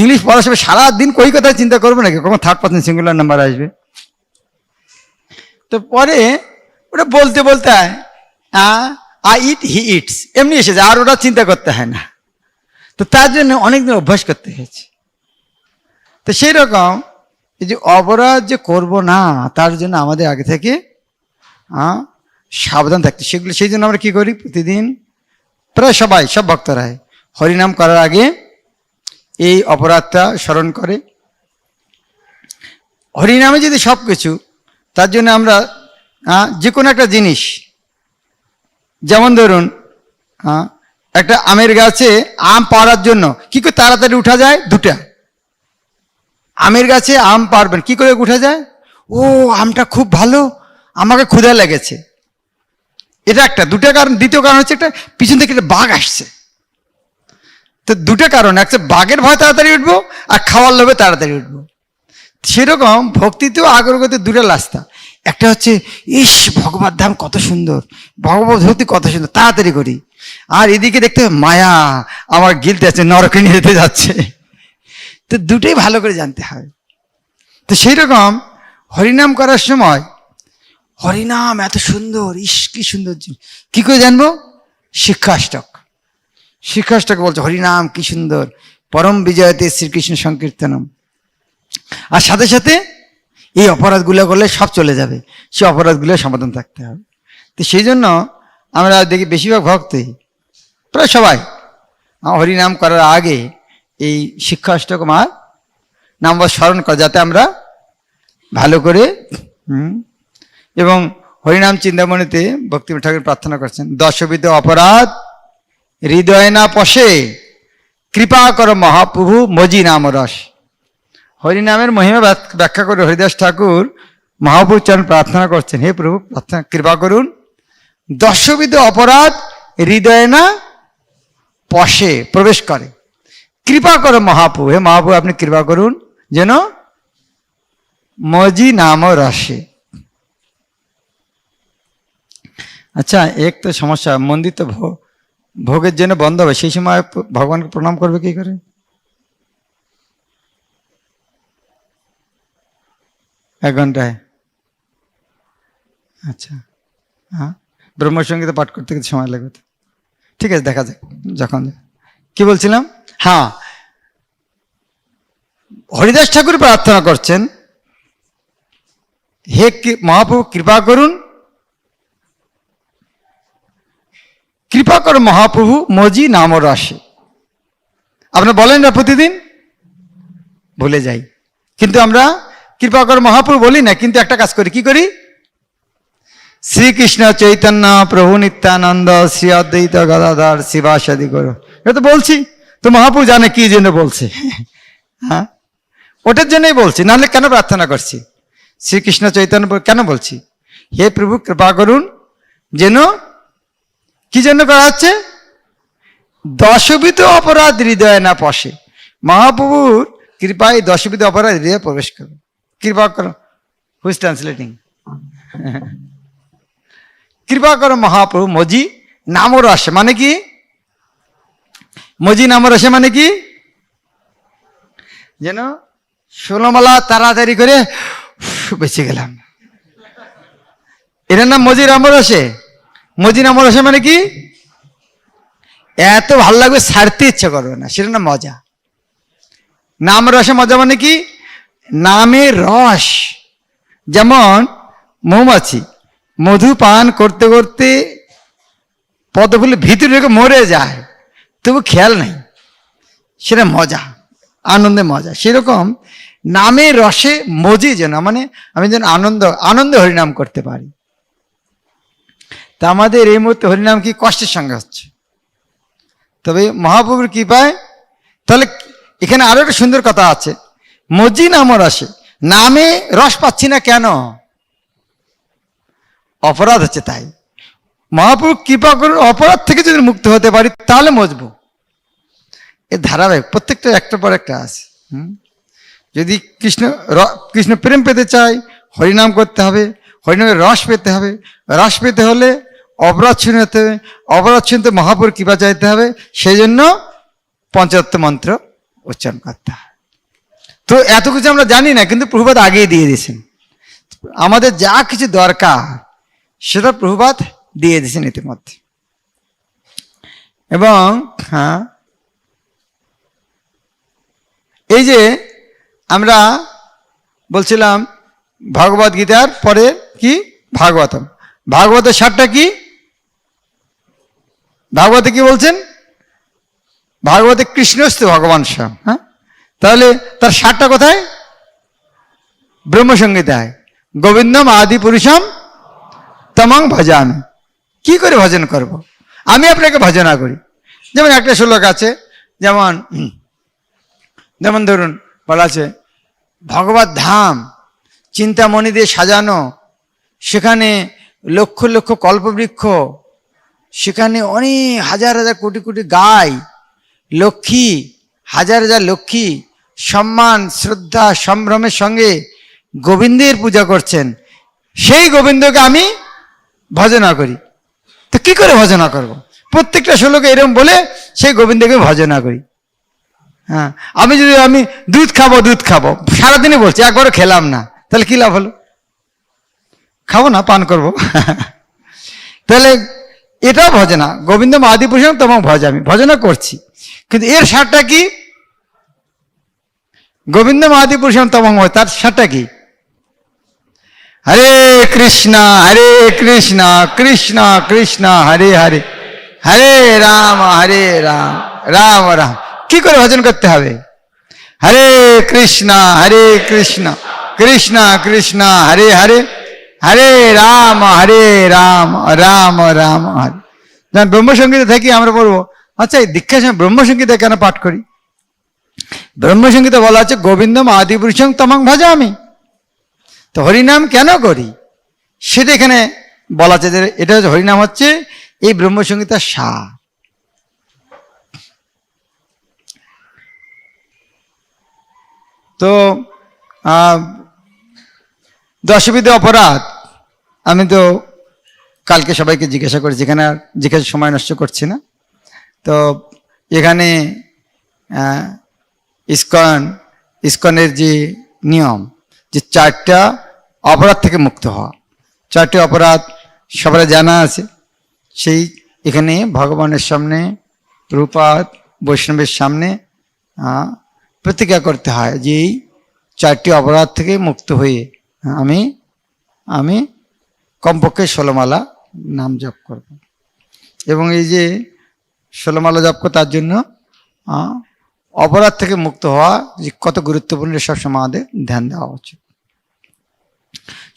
ইংলিশ পড়ার সময় সারাদিন কই কথা চিন্তা করবে নাকি কখন থার্ড পার্সন সিঙ্গুলার নাম্বার আসবে? তো পরে ওটা বলতে বলতে আই ইট, হি ইটস, এমনি এসে যায়, আর ওটা চিন্তা করতে হয় না। তো তার জন্য অনেকদিন অভ্যাস করতে হয়েছে। তো সেই রকম এই যে অপরাধ যে করবো না, তার জন্য আমাদের আগে থেকে সাবধান থাকতে, সেগুলো সেই জন্য আমরা কি করি, প্রতিদিন প্রায় সব ভক্তরাই হরিনাম করার আগে এই অপরাধটা স্মরণ করে। হরিনামে যদি সব কিছু, তার জন্য আমরা যে কোনো একটা জিনিস, যেমন ধরুন একটা আমের গাছে আম পাড়ার জন্য কি করে তাড়াতাড়ি উঠা যায়? 2টা আমের গাছে আম পারবেন, কি করে উঠা যায়? ও আমটা খুব ভালো, আমাকে ক্ষুধা লেগেছে, এটা একটা। 2টা কারণ। দ্বিতীয় কারণ হচ্ছে একটা পিছন থেকে একটা বাঘ আসছে। তো 2টা কারণ, একটা বাঘের ভয় তাড়াতাড়ি উঠবো, আর খাওয়ার লোভে তাড়াতাড়ি উঠবো। সেরকম ভক্তিতেও আগ্রগতি 2টা রাস্তা। একটা হচ্ছে ইস ভগবত ধাম কত সুন্দর, ভগবত ভক্তি কত সুন্দর, তাড়াতাড়ি করি। আর এদিকে দেখতে হবে মায়া আমার গিলতে আছে, নরকে নিয়ে যেতে যাচ্ছে। তো দুটোই ভালো করে জানতে হয়। তো সেই রকম হরিনাম করার সময় হরিনাম এত সুন্দর, ইস কি সুন্দর, কি করে জানবো? শিক্ষাষ্টক, শিক্ষাষ্টক বলছে হরিনাম কি সুন্দর, পরম বিজয়তে শ্রীকৃষ্ণ সংকীর্তনম। আর সাথে সাথে এই অপরাধগুলো করলে সব চলে যাবে, সে অপরাধগুলো সমাধান থাকতে হবে। তো সেই জন্য আমরা দেখি বেশিরভাগ ভক্তই, প্রায় সবাই হরিনাম করার আগে এই শিক্ষাষ্টক মার নাম স্মরণ করে, যাতে আমরা ভালো করে এবং হরিনাম চিন্তামণিতে ভক্তি ঠাকুর প্রার্থনা করছেন, দশবিধ অপরাধ হৃদয় না পশে, কৃপা কর মহাপ্রভু মজি নাম রস। হরিনামের মহিমা ব্যাখ্যা করে হরিদাস ঠাকুর মহাপ্রভু চরণ প্রার্থনা করছেন, হে প্রভু প্রার্থনা কৃপা করুন, দশবিধ অপরাধ হৃদয়ে না পশে প্রবেশ করে, কৃপা করো মহাপ্রভু, হে মহাপ্রভু আপনি কৃপা করুন যেন মজি নাম রসে। আচ্ছা, এক তো সমস্যা, মন্দির তো ভোগের জন্য বন্ধ হবে, সেই সময় ভগবানকে প্রণাম করবে কি করে? এক ঘন্টায়? আচ্ছা, হ্যাঁ, ব্রহ্মসঙ্গীত পাঠ করতে কিন্তু সময় লাগবে। ঠিক আছে, দেখা যাক যখন। কি বলছিলাম? হ্যাঁ, হরিদাস ঠাকুর প্রার্থনা করছেন, হে মহাপ্রভু কৃপা করুন, কৃপা করো মহাপ্রভু মজি নাম রসে। আপনারা বলেন না প্রতিদিন? ভুলে যাই, কিন্তু আমরা কৃপা করো মহাপ্রভু বলি না, কিন্তু একটা কাজ করি, কি করি? শ্রীকৃষ্ণ চৈতন্য প্রভু নিত্যানন্দ শ্রী অদ্বৈত গদাধর শিবাসাদি করো, এটা তো বলছি। তো মহাপ্রভু জানে কি জন্য বলছে, হ্যাঁ, ওটার জন্যই বলছি, নাহলে কেন প্রার্থনা করছি? শ্রীকৃষ্ণ চৈতন্য কেন বলছি? হে প্রভু কৃপা করুন যেন, কি জন্য করা হচ্ছে? দশবিধ অপরাধ হৃদয়ে না পশে, মহাপ্রভুর কৃপায় দশবিধ অপরাধ হৃদয়ে প্রবেশ করবে। কৃপা করো, হুইজ ট্রান্সলেটিং? কৃপা করো মহাপ্রভু মজি নাম রসে, মানে কি? মজি নাম রসে মানে কি? যেন ষোলমালা তাড়াতাড়ি করে বেঁচে গেলাম, এটার নাম মজি নাম রসে। মজি নাম রসে মানে কি? এত ভালো লাগবে ছাড়তে ইচ্ছা করবে না, সেটা না মজা। নাম রসে মজা মানে কি? নামের রস, যেমন মৌমাছি মধু পান করতে করতে পদ্মফুলের ভিতরে রেখে মরে যায়, তবু খেয়াল নাই, সেটা মজা, আনন্দে মজা। সেরকম নামের রসে মজি যেন, মানে আমি যেন আনন্দে হরিনাম করতে পারি। তা আমাদের এই মুহূর্তে হরিনাম কি কষ্টের সঙ্গে হচ্ছে, তবে মহাপ্রভুর কৃপায়। তাহলে এখানে আরো একটা সুন্দর কথা আছে, মজি নাম রসে, নামে রস পাচ্ছি না কেন? অপরাধ হচ্ছে তাই। মহাপ্রভু কৃপা করুন, অপরাধ থেকে যদি মুক্ত হতে পারি তাহলে মজবো। এর ধারাবাহিক প্রত্যেকটা একটার পর একটা আছে। যদি কৃষ্ণ প্রেম পেতে চাই, হরিনাম করতে হবে, হরিনামের রস পেতে হবে, রস পেতে হলে অপরাধ শুনতে হবে, অপরাধ শুনতে মহাপ্রভুর কৃপা চাইতে হবে, সেই জন্য পঞ্চাত্তর মন্ত্র উচ্চারণ করতে হবে। তো এত কিছু আমরা জানি না, কিন্তু প্রভুপাদ আগেই দিয়ে দিয়েছেন। আমাদের যা কিছু দরকার সেটা প্রভুপাদ দিয়ে দিয়েছেন ইতিমধ্যে। এবং হ্যাঁ, এই যে আমরা বলছিলাম ভগবদ গীতার পরে কি ভাগবতম, ভাগবতের সারটা কি? ভাগবতে কি বলছেন? ভাগবতে কৃষ্ণস্ত ভগবান স্বয়ং। হ্যাঁ, তাহলে তার সারটা কোথায়? ব্রহ্মসংহিতায়, গোবিন্দম আদি পুরুষম তমং ভজান। কি করে ভজন করব? আমি আপনাকে ভজনা করি। যেমন একটা শ্লোক আছে, যেমন ধরুন বলা আছে, ভগবত ধাম চিন্তামণি দিয়ে সাজানো, সেখানে লক্ষ লক্ষ কল্পবৃক্ষ, সেখানে অনেক হাজার হাজার কোটি কোটি গাই, লক্ষ্মী, হাজার হাজার লক্ষ্মী সম্মান শ্রদ্ধা সম্ভ্রমের সঙ্গে গোবিন্দের পূজা করছেন। সেই গোবিন্দকে আমি ভজনা করি। তো কি করে ভজনা করব? প্রত্যেকটা শ্লোকে এরকম বলে সেই গোবিন্দকে ভজনা করি। হ্যাঁ, আমি দুধ খাবো সারাদিনই বলছি, একবারও খেলাম না, তাহলে কি লাভ হলো? খাবো না, পান করব। তাহলে এটাও ভজনা। গোবিন্দ আদিপুরুষং তমং ভজামি, ভজনা করছি, কিন্তু এর সারটা কি? গোবিন্দ আদিপুরুষং তমং, তার সারটা কি? হরে কৃষ্ণ কৃষ্ণ কৃষ্ণ হরে হরে, হরে রাম রাম রাম। কি করে ভজন করতে হবে? হরে কৃষ্ণ কৃষ্ণ কৃষ্ণ হরে হরে, হরে রাম রাম রাম হরে। যখন ব্রহ্মসঙ্গীতে থাকি আমরা বলবো, আচ্ছা এই দীক্ষার সময় ব্রহ্মসঙ্গীতে কেন পাঠ করি? ব্রহ্মসঙ্গীতে বলা আছে গোবিন্দম আদিপুরুষং তমং ভজামি। তো হরিনাম কেন করি সেটা এখানে বলা আছে, যে এটা হচ্ছে হরিনাম, হচ্ছে এই ব্রহ্মসঙ্গীতার সার। তো দশবিধ অপরাধ আমি তো কালকে সবাইকে জিজ্ঞাসা করেছি, এখানে আর জিজ্ঞাসা সময় নষ্ট করছি না। তো এখানে ইসকনের যে নিয়ম, যে 4টা অপরাধ থেকে মুক্ত হওয়া, 4টি অপরাধ সবার জানা আছে। সেই এখানে ভগবানের সামনে, প্রভুপাদ বৈষ্ণবের সামনে প্রতিজ্ঞা করতে হয় যে এই 4টি অপরাধ থেকে মুক্ত হয়ে আমি কমপক্ষে 16 মালা নাম জপ করব। এবং এই যে 16 মালা জপ করব, তার জন্য অপরাধ থেকে মুক্ত হওয়া যে কত গুরুত্বপূর্ণ, সবসময় আমাদের ধ্যান দেওয়া উচিত।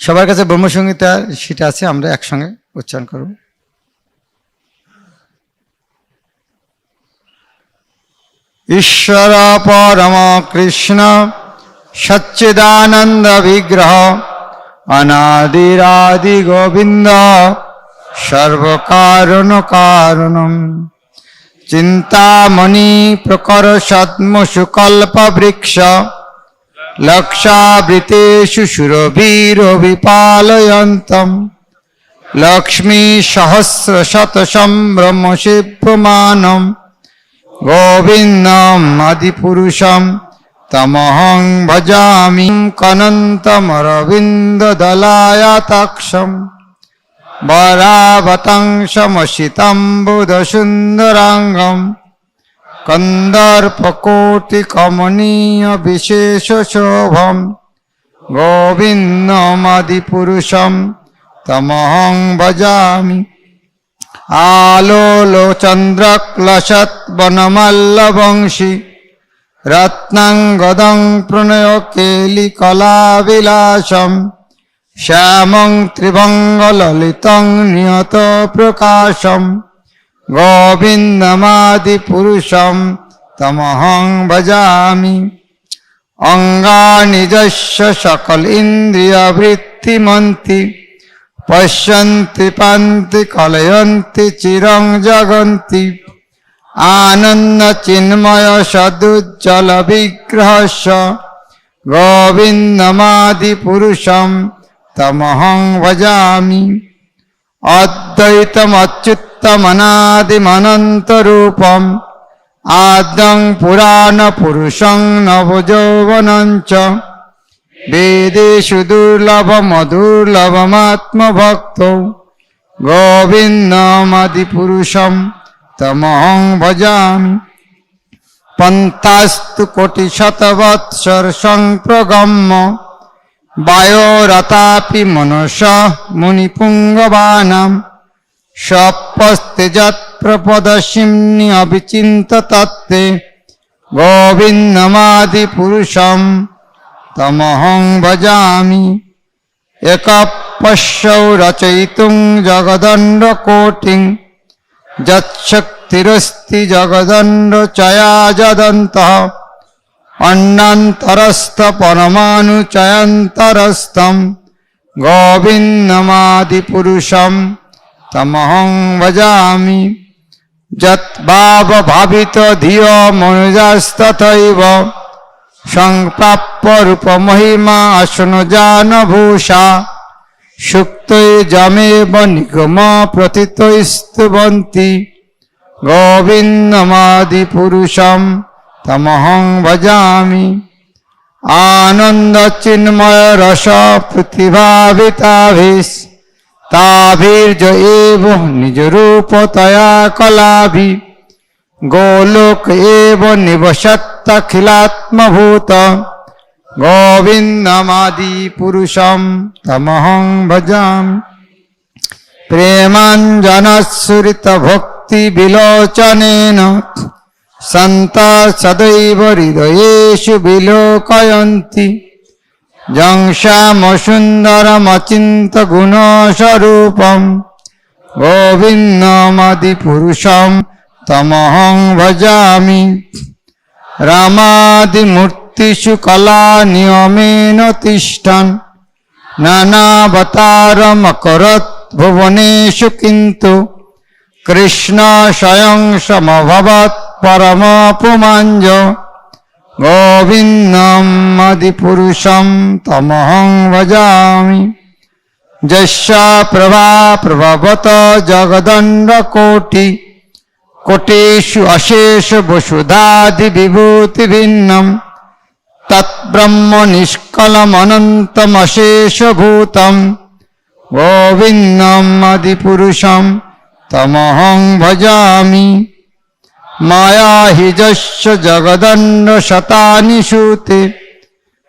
সবার কাছে ব্রহ্মসংহিতার সেটা আছে, আমরা একসঙ্গে উচ্চারণ করব। ঈশ্বর পরম কৃষ্ণ সচ্চিদানন্দ বিগ্রহ অনাদিরাদি গোবিন্দ সর্বকারণ কারণম চিন্তামণি প্রকর সদ্মসু কল্প বৃক্ষ লক্ষাবৃতেষু সুরবীর বিপালয়ন্তম লক্ষ্মী সহস্র শত সম্ভ্রম শিবমানম গোবিন্দম আদিপুরুষম তমহং ভজামি কনন্তমরবিন্দ দলায়াতাক্ষম বরাবতং সমসিতাম্বুদ সুন্দরাঙ্গম কন্দর্পকোটি কমনীয় বিশেষ শোভম গোবিন্দমাদিপুরুষম তমহং ভজামি আলোলোচন্দ্রক্লশৎ বনমল্লবংশী রত্নাঙ্গদং প্রণয় কেলিকলাবিলাসম শ্যামং ত্রিভঙ্গললিতং নিয়ত প্রকাশম গোবিন্দমাদিপুরুষম তমহং ভজামি অঙ্গানি যস্য সকল ইন্দ্রিয়বৃত্তিমন্তি পশ্যন্তি পান্তি কলয়ন্তি চিরং জগন্তি আনন্দ চিন্ময় সদুজ্জ্বল বিগ্রহস্য গোবিন্দমাদিপুরুষম তমহং ভজামি অদ্বৈতমচ্যুতমনাদিমনন্তরূপম আদ্যং পুরাণ পুরুষং নবযৌবনঞ্চ বেদেষু দুর্লভমদুর্লভমাত্মভক্ত গোবিন্দমাদিপুরুষম তমহং ভজামি পন্থাস্তু কোটিশতবৎসর সংপ্রগম্য বায়োরতাপি মনস মুনিপুঙ্গবানাম স্বপস্তে যৎপ্রপদশিম্নি অবিচিন্ত তত্ত্বে গোবিন্দমাদিপুরুষম তমহং ভজামি একপশ্যৌ রচয়িতুং জগদণ্ডকোটিং যৎশক্তিরস্তি জগদণ্ডচয়া যদন্তঃ অন্যান্তরস্থ পরমাণুচয়ন্তরস্থম গোবিন্দমাদিপুরুষম তমহং ভজামি যৎভাব ভাবিত ধিয় মনুজাস্তথৈব সংপ্রাপ্য রূপমহিমা আসনজানভূষা সুক্তৈ যামেব নিগম প্রথিতৈস্তুবন্তি গোবিন্দমাদি পুরুষম তমহং ভজামি। আনন্দ চিন্ময় রস প্রতিভাবিতাভিস তাভির্য এব নিজ রূপতয়া কলাভি গোলোক এব নিবসত্তখিলাত্মভূত গোবিন্দমাদি পুরুষম তমহং ভজামি। প্রেমাঞ্জনস্ফুরিত ভক্তি বিলোচনেন সন্ত সদৈব হৃদয়েষু বিলোকয়ন্তি যং শ্যামসুন্দরমচিন্ত গুণস্বরূপম গোবিন্দমাদি পুরুষম তমহং ভজামি। রামাদিমূর্তিষু কলা নিয়মেন তিষ্ঠন নানাবতারমকরৎ ভুবনেষু কিন্তু কৃষ্ণ স্বয়ং সমভবৎ পরম পুমাঞ্জ গোবিন্দমাদি পুরুষম তমহং ভজামি। যস্য প্রভা প্রভবত জগদণ্ড কোটি কোটিষু অশেষ বসুধাদি বিভূতি ভিন্নম তৎব্রহ্ম নিষ্কলমনন্তমশেষ ভূতম গোবিন্দমাদি পুরুষম তমহং ভজামি। মায়া হি যস্য জগদণ্ড শতানি সূতে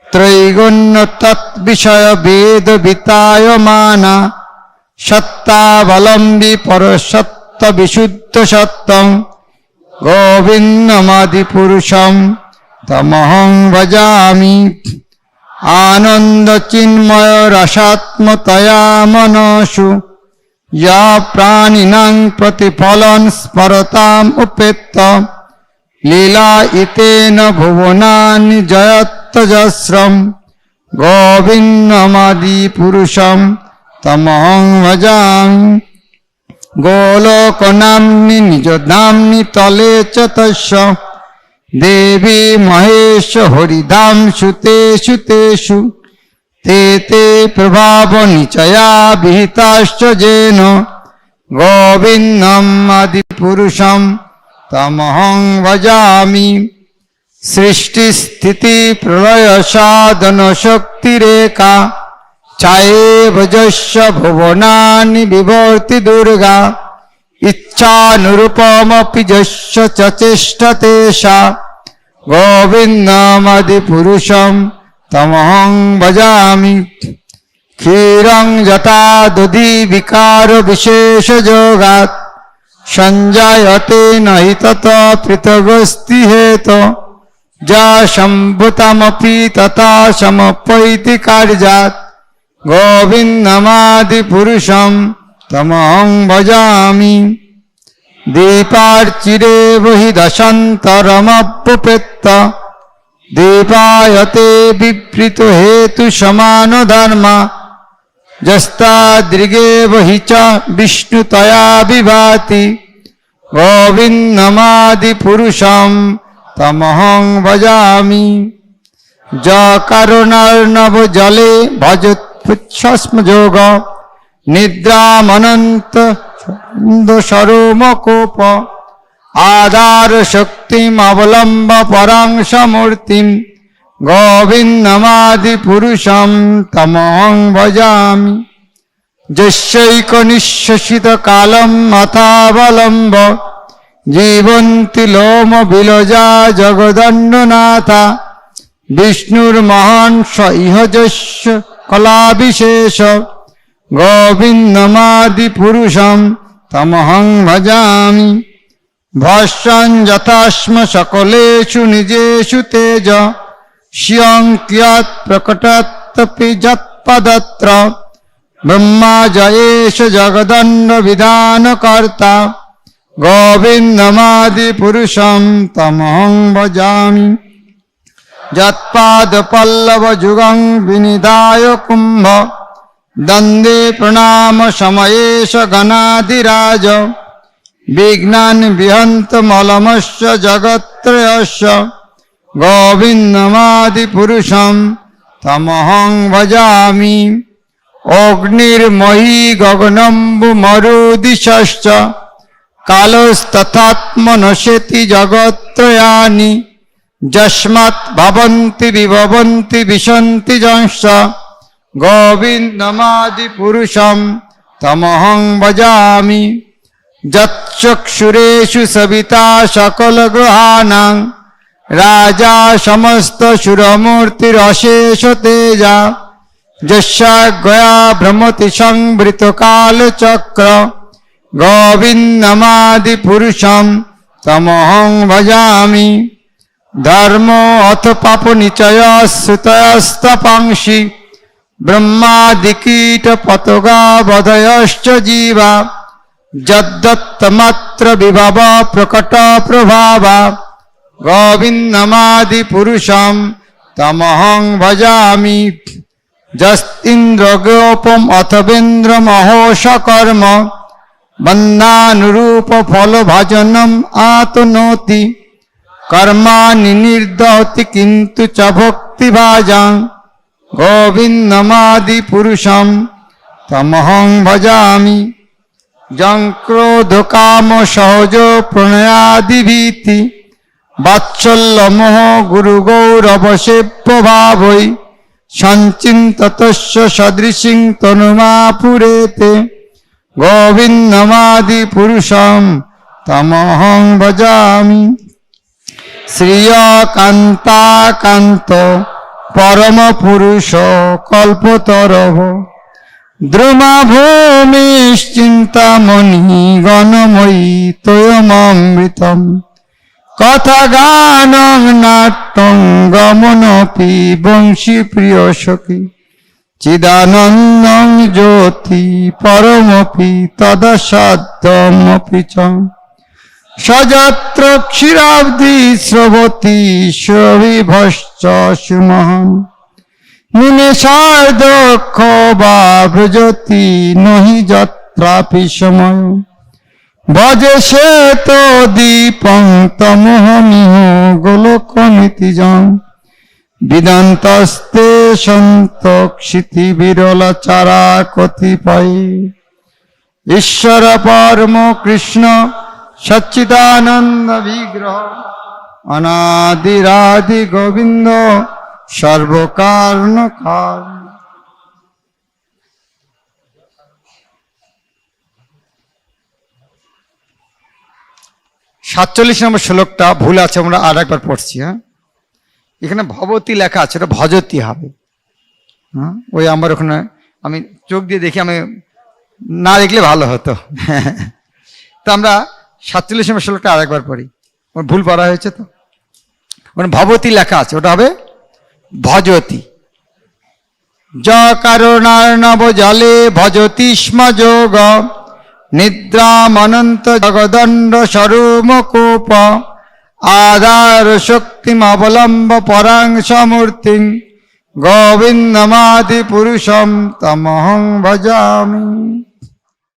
ত্রৈগুণ্য তৎবিষয় বেদ বিতায়মানা সত্তাবলম্বী পরসত্ত্ব বিশুদ্ধ সত্যং গোবিন্দমাদি পুরুষম তমহং ভজামি। আনন্দ চিন্ময় রসাত্মতয়া মনসু ইয়া প্রাণিনাং প্রতিফলন স্মরতাম উপেত্ত লীলা ইতেন ভুবনানি জয়ত্যজস্রম গোবিন্দমাদি পুরুষম তমহং ভজামি। গোলোকনাম্নি নিজ ধাম্নি তলে চ তস্য দেবী মহেশ হরিধাম সুতেষু তেষু তে তে প্রভাব নিচয়া বিহিতাশ্চ যেন গোবিন্দমাদি পুরুষম তমহং ভজামি। সৃষ্টি স্থিতি প্রলয় সাধন শক্তিরেখা ছায়েব যস্য ভুবনানি বিভর্তি দুর্গা ইচ্ছানুরূপমপি যস্য চ চেষ্টতে সা গোবিন্দমাদি পুরুষম তমহং ভজামি। ক্ষীরং যথা দধি বিকার বিশেষ যোগাৎ সঞ্জায়তে নহি তত পৃথগস্তি হেত যা সম্ভূতমপি তথা সমপৈতি কার্যাৎ গোবিন্দমাদি পুরুষম তমহং ভজামি। দীপার্চিরে বহি দশান্তরমপ্যুপেত্ত দীপায়তে বিবৃত হেতু সমান ধর্মা যস্তাদৃগে বহি চ বিষ্ণু তয়া বিভাতি গোবিন্দমাদি পুরুষম তমহং ভজামি। য কারণার্ণব জলে ভজৎপুচ্ছস্ম যোগ নিদ্রামনন্ত সরোমকোপ আধার শক্তিম অবলম্ব পরাং সমূর্তিম গোবিন্দমাদি পুরুষম তমহং ভজামি। যস্যৈক নিঃশ্বসিত কালম অথাবলম্ব জীবন্তি লোম বিলজা জগদণ্ডনাথা বিষ্ণুর মহান স ইহ যস্য কলাবিশেষ গোবিন্দমাদি পুরুষম তমহং ভজামি। ভস্যং যথাস্ম সকলেষু নিজেষু তেজ স্বয়ং কিয়ৎ প্রকটত্বপি যৎপদত্র ব্রহ্মা জয়েশ জগদণ্ড বিধানকর্তা গোবিন্দমাদি পুরুষম তমহং ভজামি। যৎপাদ পল্লব যুগং বিনিধায় কুম্ভ দন্দে প্রণাম সময়েশ গণাধিরাজ বিঘ্নান বিহন্ত মলমস্য জগত্রয়স্য গোবিন্দমাদি পুরুষম তমহং ভজামি। অগ্নির্ময়ী গগনম্বু মরুদিশশ্চ কালস্তথাত্মনশেতি জগত্রয়ানি যস্মাৎ ভবন্তি বিভবন্তি বিশন্তি যংশ গোবিন্দমাদি পুরুষম তমহং ভজামি যচ্চক্ষুরেষু সবিতা সকল গ্রহাণাং রাজা সমস্ত সুরমূর্তিরশেষ তেজা যস্যাজ্ঞয়া ভ্রমতি সংবৃত কালচক্র গোবিন্দমাদি পুরুষম তমহং ভজামি ধর্ম অথ পাপ নিচয় শ্রুতয়স্তপাংসি ব্রহ্মাদিকীট পতগা বধয়শ্চ জীবা যদ্দত্তমাত্র বিভব প্রকট প্রভাবা গোবিন্দমাদি পুরুষম তমহং ভজামি যস্তিন্দ্রগোপম অথবেন্দ্র মহোষকর্ম বন্দানুরূপ ফল ভাজনম আতনোতি কর্মাণি নির্দহতি কিন্তু চ ভক্তি ভাজাং গোবিন্দমাদি পুরুষম তমহং ভজামি যং ক্রোধ কাম সহজ প্রণয়াদি ভীতি বাৎসল্য মোহ গুরু গৌরব সেব্য ভাবৈ সঞ্চিন্ততস্য সদৃশিং তনুমাপুরেতে গোবিন্দমাদি পুরুষম তমহং ভজামি শ্রিয়কান্তাকান্ত পরম পুরুষ কল্পতরভ দ্রুমাভূমিশ্চিন্তামণি গণময়ী তয়মৃতম কথা গানং নাট্যং গমনপি বংশী প্রিয় সখী চিদানন্দং জ্যোতি পরমপি তদসাধ্যমপি চ সযত্র ক্ষীরাব্ধি স্রবতী স্রবিভশ্চ সুমহন নিমেষার্ধক্ষ বা ব্রজতি নহি যত্রাপি সময় ভজে সে তো দীপং তমোহমিহ গোলকমিতিজং বিদন্তস্তে সন্ত ক্ষিতি বিরলা চারা কতিপয় ঈশ্বর পরম কৃষ্ণ সচ্চিদানন্দ বিগ্রহ অনাদিরাদি গোবিন্দ সর্বকারণ কারণ। 47 নম্বর শ্লোকটা ভুল আছে, আমরা আর একবার পড়ছি। হ্যাঁ, এখানে ভবতী লেখা আছে, ওটা ভজতি হবে। হ্যাঁ, ওই আমার ওখানে আমি চোখ দিয়ে দেখি, আমি না দেখলে ভালো হতো। তো আমরা 47 নম্বর শ্লোকটা আর একবার পড়ি, ওর ভুল পড়া হয়েছে। তো ওখানে ভবতী লেখা আছে, ওটা হবে ভজতি। য কারণার্ণব জলে ভজতি স্ম যোগ নিদ্রামনন্ত জগদণ্ড স্বরূপকূপ আধার শক্তিমবলম্ব পরাং সমূর্তিং গোবিন্দমাদি পুরুষম তমহং ভজামি।